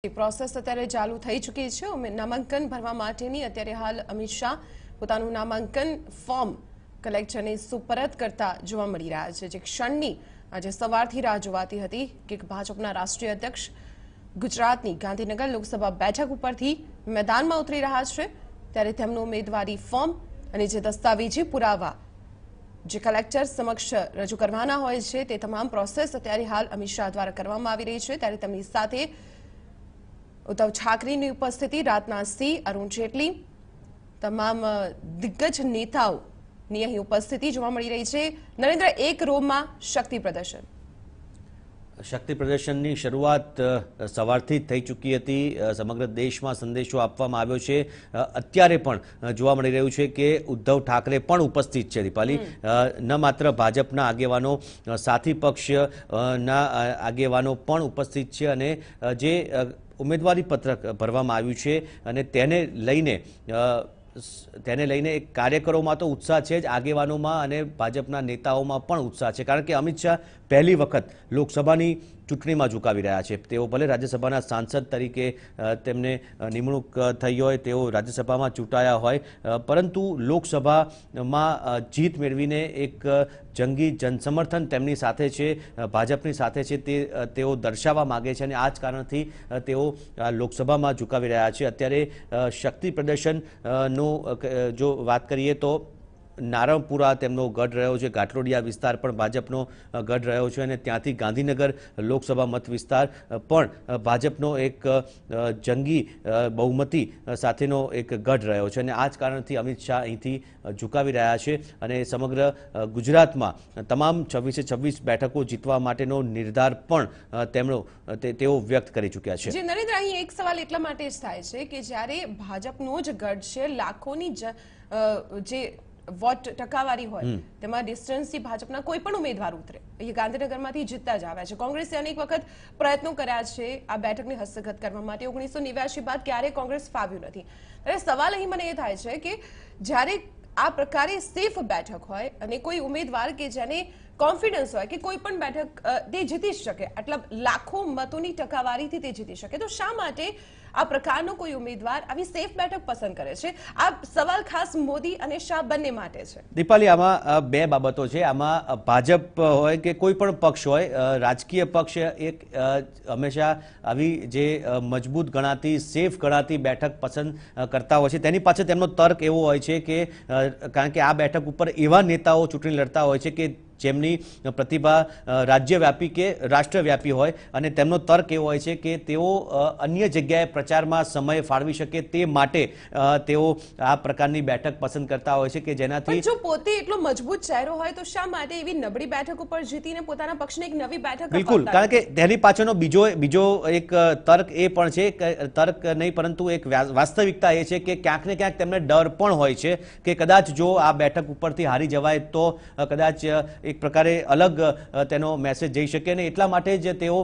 Process અત્યારે ચાલુ થઈ ચૂકી છે નામાંકન ભરવા માટેની અત્યારે હાલ અમિત શાહ પોતાનું નામાંકન ફોર્મ કલેક્ટરને સુપરત કરતા જોવા મળી રહ્યા છે જે ક્ષણની આજે સવારથી રાહ જોવાતી હતી કે ભાજપના રાષ્ટ્રીય અધ્યક્ષ ગુજરાતની ગાંધીનગર લોકસભા બેઠક ઉપરથી મેદાનમાં ઉતરી રહ્યા છે ત્યારે તેમનું ઉમેદવારી ફોર્મ અને જે દસ્તાવેજી પુરાવા જે કલેક્ટર સમક્ષ રજૂ કરવાના હોય છે તે તમામ પ્રોસેસ અત્યારે હાલ અમિત શાહ દ્વારા કરવામાં આવી રહી છે ત્યારે તેમની સાથે ઉદ્ધવ ઠાકરેની ઉપસ્થિતિ રાજનાથ સિંહ અરુણ જેટલી તમામ દિગ્ગજ નેતાઓની અહીં ઉપસ્થિતિ જોવા મળી રહી છે નરેન્દ્ર એક રોમાં શક્તિ પ્રદર્શનની શરૂઆત સવારથી થઈ ચૂકી હતી સમગ્ર દેશમાં સંદેશો આપવામાં આવ્યો છે અત્યારે પણ જોવા મળી રહ્યું છે કે ઉદ્ધવ ઠાકરે પણ ઉપસ્થિત છે દીપાલી ન માત્ર ભાજપના આગેવાનો સાથી પક્ષના આગેવાનો પણ ઉપસ્થિત છે અને જે ઉમેદવારી પત્રક ભરવામાં આવ્યું છે અને તેને લઈને એક કાર્યકરોમાં તો ઉત્સાહ છે જ આગેવાનોમાં અને ભાજપના નેતાઓમાં પણ ઉત્સાહ છે કારણ કે અમિત શાહ પહેલી વખત લોકસભાની ચૂંટણીમાં ઝુકાવી રહ્યા છે તેઓ ભલે રાજ્યસભાના સાંસદ તરીકે તેમને નિમણૂક થઈ હોય તેઓ રાજ્યસભામાં ચૂંટાયા હોય પરંતુ લોકસભામાં જીત મેળવીને એક જંગી જનસમર્થન તેમની સાથે છે ભાજપની સાથે છે તેઓ દર્શાવવા માગે છે અને આ જ કારણથી તેઓ લોકસભામાં ઝુકાવી રહ્યા છે અત્યારે શક્તિ પ્રદર્શનનો જો વાત કરીએ તો નારણપુરા તેમનો ગઢ રહ્યો છે ઘાટલોડિયા વિસ્તાર પણ ભાજપનો ગઢ રહ્યો છે અને ત્યાંથી ગાંધીનગર લોકસભા મત વિસ્તાર પણ ભાજપનો એક જંગી બહુમતી સાથેનો એક ગઢ રહ્યો છે અને આ જ કારણથી અમિત શાહ અહીંથી ઝુકાવી રહ્યા છે અને સમગ્ર ગુજરાતમાં તમામ 26 બેઠકો જીતવા માટેનો નિર્ધાર પણ તેઓ વ્યક્ત કરી ચૂક્યા છે. નરેન્દ્ર અહીં એક સવાલ એટલા માટે જ થાય છે કે જ્યારે ભાજપનો જ ગઢ છે લાખોની જે વોટ ટકાવારી હોય તેમાં ડિસ્ટન્સથી ભાજપના કોઈ પણ ઉમેદવાર ઉતરે એ ગાંધીનગરમાંથી જીતતા જ આવ્યા છે. કોંગ્રેસે અનેક વખત પ્રયત્નો કર્યા છે આ બેઠકને હસ્તગત કરવા માટે 1989 બાદ ક્યારેય કોંગ્રેસ ફાવ્યું નથી. ત્યારે સવાલ અહીં મને એ થાય છે કે જ્યારે આ પ્રકારે સેફ બેઠક હોય અને કોઈ ઉમેદવાર કે જેને કોન્ફિડન્સ હોય કે કોઈ પણ બેઠક તે જીતી શકે આટલા લાખો મતોની ટકાવારીથી તે જીતી શકે તો શા માટે આ પ્રકારનો કોઈ ઉમેદવાર આવી સેફ બેઠક પસંદ કરે છે? આ સવાલ ખાસ મોદી અને શાહ બંને માટે છે. દીપાલી આમાં બે બાબતો છે. આમાં ભાજપ હોય કે કોઈ પણ પક્ષ હોય રાજકીય પક્ષ એક હંમેશા આવી જે મજબૂત ગણાતી સેફ ગણાતી બેઠક પસંદ કરતા હોય છે તેની પાછળ તેમનો તર્ક એવો હોય છે કે કારણ કે આ બેઠક ઉપર એવા નેતાઓ ચૂંટણી લડતા હોય છે કે જેમની પ્રતિભા રાજ્યવ્યાપી કે રાષ્ટ્રવ્યાપી હોય અને તેમનો તર્ક એવો હોય છે કે તેઓ અન્ય જગ્યાએ પ્રચારમાં સમય ફાળવી શકે તે માટે તેઓ આ પ્રકારની બેઠક પસંદ કરતા હોય છે કે જેનાથી જો પોતે એટલો મજબૂત ચહેરો હોય તો શા માટે એવી નબળી બેઠક ઉપર જીતીને પોતાના પક્ષને એક નવી બેઠક બિલકુલ કારણ કે તેની પાછળનો બીજો એક તર્ક એ પણ છે કે તર્ક નહીં પરંતુ એક વાસ્તવિકતા એ છે કે ક્યાંક ને ક્યાંક તેમને ડર પણ હોય છે કે કદાચ જો આ બેઠક ઉપરથી હારી જવાય તો કદાચ એક પ્રકારે અલગ તેનો મેસેજ જઈ શકે ને એટલા માટે જ તેઓ